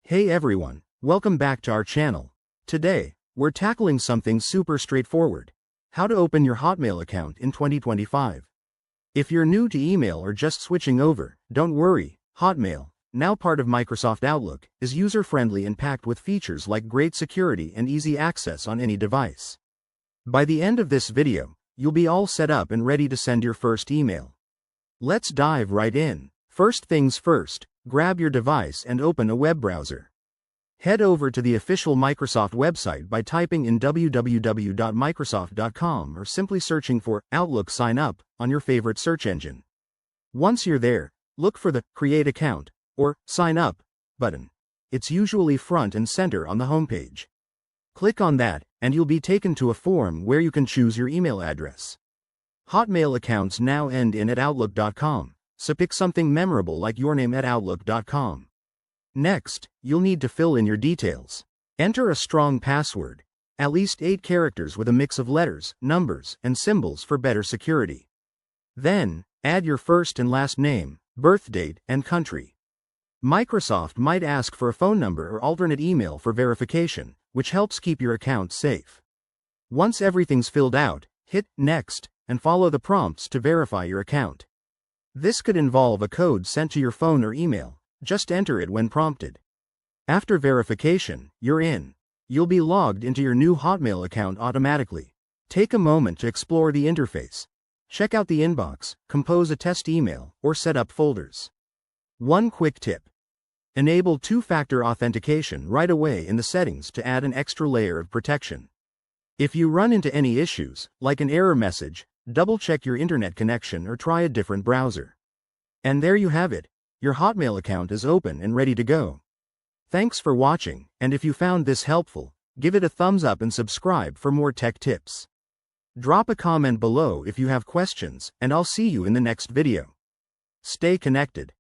Hey everyone, welcome back to our channel. Today, we're tackling something super straightforward. How to open your Hotmail account in 2025. If you're new to email or just switching over, don't worry. Hotmail, now part of Microsoft Outlook, is user-friendly and packed with features like great security and easy access on any device. By the end of this video, you'll be all set up and ready to send your first email. Let's dive right in. First things first, grab your device and open a web browser. Head over to the official Microsoft website by typing in www.microsoft.com or simply searching for Outlook Sign Up on your favorite search engine. Once you're there, look for the Create Account or Sign Up button. It's usually front and center on the homepage. Click on that, and you'll be taken to a form where you can choose your email address. Hotmail accounts now end in @outlook.com. So pick something memorable like your name @outlook.com. Next, you'll need to fill in your details. Enter a strong password, at least 8 characters with a mix of letters, numbers, and symbols for better security. Then, add your first and last name, birth date, and country. Microsoft might ask for a phone number or alternate email for verification, which helps keep your account safe. Once everything's filled out, hit Next, and follow the prompts to verify your account. This could involve a code sent to your phone or email. Just enter it when prompted. After verification, you're in. You'll be logged into your new Hotmail account automatically. Take a moment to explore the interface. Check out the inbox, compose a test email, or set up folders. One quick tip. Enable two-factor authentication right away in the settings to add an extra layer of protection. If you run into any issues, like an error message, double-check your internet connection or try a different browser. And there you have it. Your Hotmail account is open and ready to go. Thanks for watching, and if you found this helpful, give it a thumbs up and subscribe for more tech tips. Drop a comment below if you have questions, and I'll see you in the next video. Stay connected.